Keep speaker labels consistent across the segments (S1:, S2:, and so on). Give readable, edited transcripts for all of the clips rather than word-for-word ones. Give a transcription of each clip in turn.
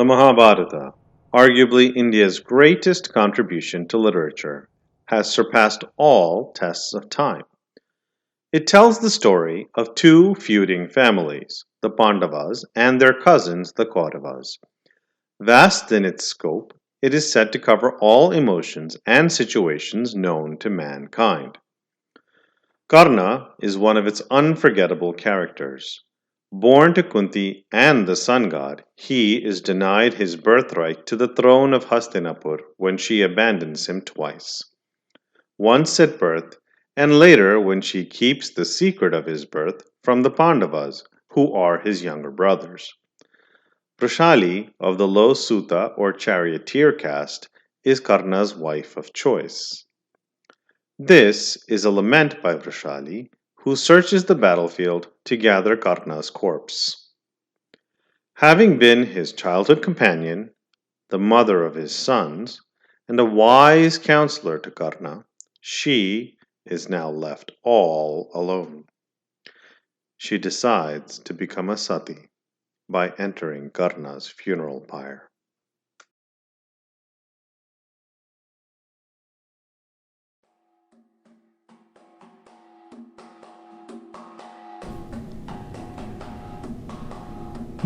S1: The Mahabharata, arguably India's greatest contribution to literature, has surpassed all tests of time. It tells the story of two feuding families, the Pandavas and their cousins, the Kauravas. Vast in its scope, it is said to cover all emotions and situations known to mankind. Karna is one of its unforgettable characters. Born to Kunti and the sun god, he is denied his birthright to the throne of Hastinapur when she abandons him twice. Once at birth, and later when she keeps the secret of his birth from the Pandavas, who are his younger brothers. Vrishali of the low Suta or charioteer caste is Karna's wife of choice. This is a lament by Vrishali, who searches the battlefield to gather Karna's corpse. Having been his childhood companion, the mother of his sons, and a wise counselor to Karna, she is now left all alone. She decides to become a Sati by entering Karna's funeral pyre.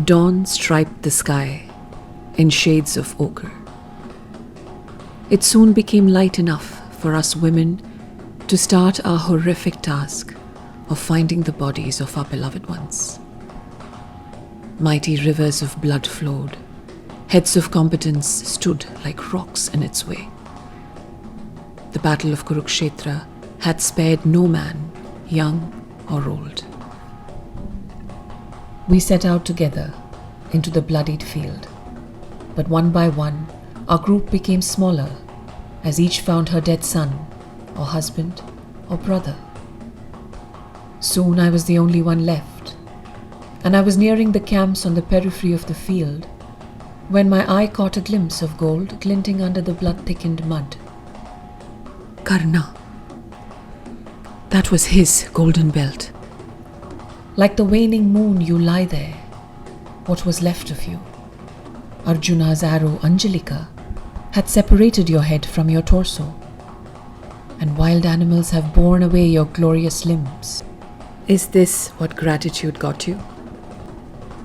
S2: Dawn striped the sky in shades of ochre. It soon became light enough for us women to start our horrific task of finding the bodies of our beloved ones. Mighty rivers of blood flowed. Heads of combatants stood like rocks in its way. The Battle of Kurukshetra had spared no man, young or old. We set out together into the bloodied field, but one by one our group became smaller as each found her dead son or husband or brother. Soon I was the only one left, and I was nearing the camps on the periphery of the field when my eye caught a glimpse of gold glinting under the blood-thickened mud. Karna. That was his golden belt. Like the waning moon you lie there, what was left of you. Arjuna's arrow Anjalika had separated your head from your torso, and wild animals have borne away your glorious limbs. Is this what gratitude got you?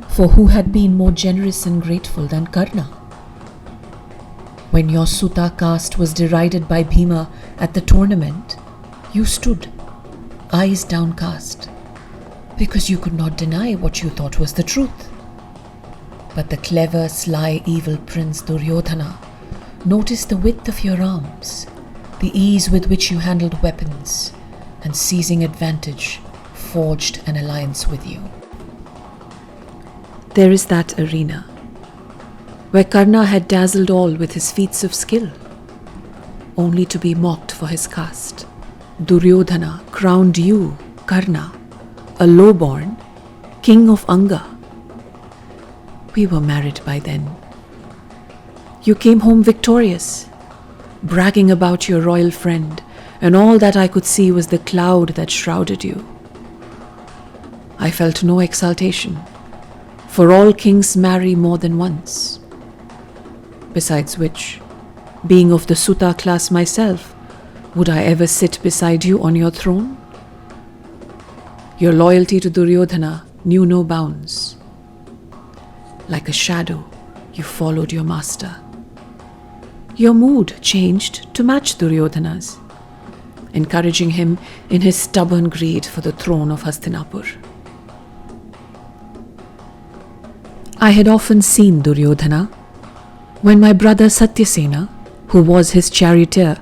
S2: For who had been more generous and grateful than Karna? When your Suta caste was derided by Bhima at the tournament, you stood, eyes downcast, because you could not deny what you thought was the truth. But the clever, sly, evil prince Duryodhana noticed the width of your arms, the ease with which you handled weapons, and seizing advantage, forged an alliance with you. There is that arena where Karna had dazzled all with his feats of skill, only to be mocked for his caste. Duryodhana crowned you, Karna, a lowborn, king of Anga. We were married by then. You came home victorious, bragging about your royal friend, and all that I could see was the cloud that shrouded you. I felt no exultation, for all kings marry more than once. Besides which, being of the Suta class myself, would I ever sit beside you on your throne? Your loyalty to Duryodhana knew no bounds. Like a shadow, you followed your master. Your mood changed to match Duryodhana's, encouraging him in his stubborn greed for the throne of Hastinapur. I had often seen Duryodhana when my brother Satyasena, who was his charioteer,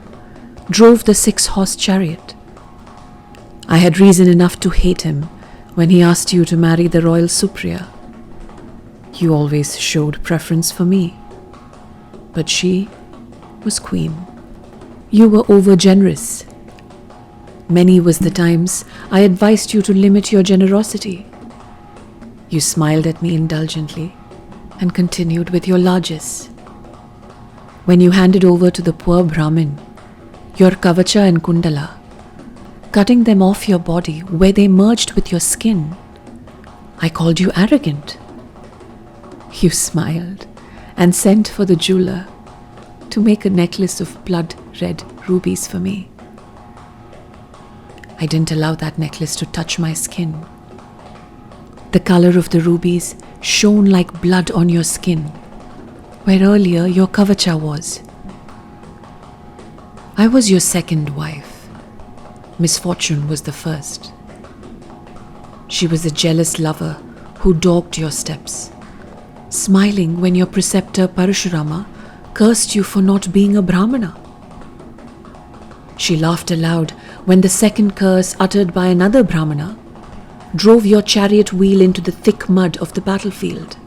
S2: drove the 6-horse chariot. I had reason enough to hate him when he asked you to marry the royal Supriya. You always showed preference for me, but she was queen. You were over-generous. Many was the times I advised you to limit your generosity. You smiled at me indulgently and continued with your largesse. When you handed over to the poor Brahmin your kavacha and kundala, cutting them off your body where they merged with your skin, I called you arrogant. You smiled and sent for the jeweler to make a necklace of blood-red rubies for me. I didn't allow that necklace to touch my skin. The color of the rubies shone like blood on your skin, where earlier your kavacha was. I was your second wife. Misfortune was the first. She was a jealous lover who dogged your steps, smiling when your preceptor Parashurama cursed you for not being a Brahmana. She laughed aloud when the second curse uttered by another Brahmana drove your chariot wheel into the thick mud of the battlefield.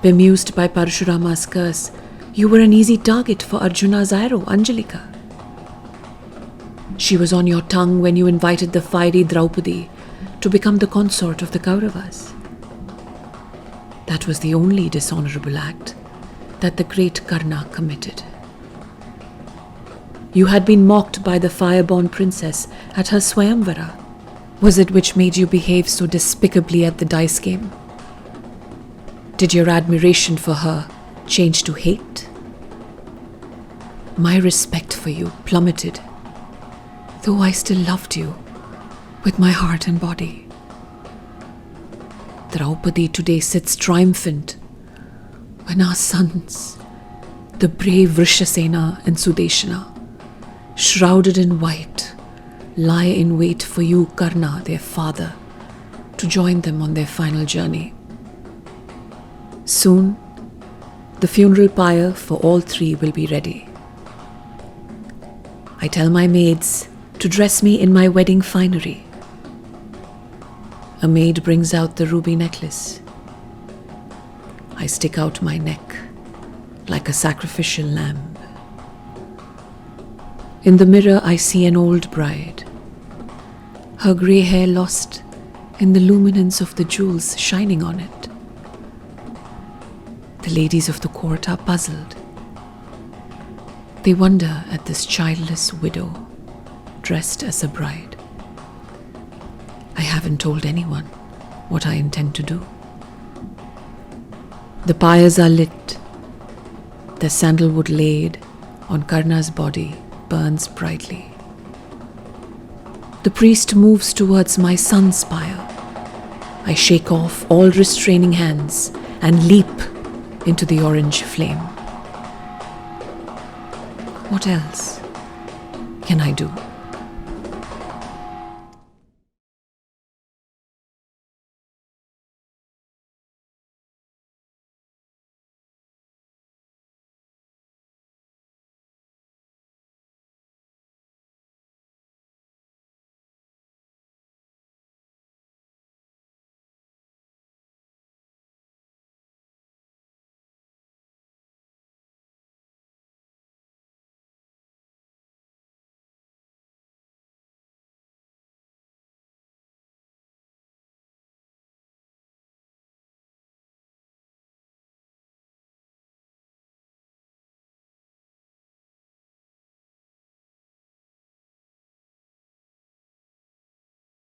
S2: Bemused by Parashurama's curse, you were an easy target for Arjuna's arrow, Anjalika. She was on your tongue when you invited the fiery Draupadi to become the consort of the Kauravas. That was the only dishonorable act that the great Karna committed. You had been mocked by the fire-born princess at her Swayamvara. Was it which made you behave so despicably at the dice game? Did your admiration for her change to hate? My respect for you plummeted, though I still loved you with my heart and body. Draupadi today sits triumphant when our sons, the brave Vrishasena and Sudeshana, shrouded in white, lie in wait for you, Karna, their father, to join them on their final journey. Soon, the funeral pyre for all three will be ready. I tell my maids to dress me in my wedding finery. A maid brings out the ruby necklace. I stick out my neck like a sacrificial lamb. In the mirror, I see an old bride, her grey hair lost in the luminance of the jewels shining on it. The ladies of the court are puzzled. They wonder at this childless widow dressed as a bride. I haven't told anyone what I intend to do. The pyres are lit. The sandalwood laid on Karna's body burns brightly. The priest moves towards my son's pyre. I shake off all restraining hands and leap into the orange flame. What else can I do?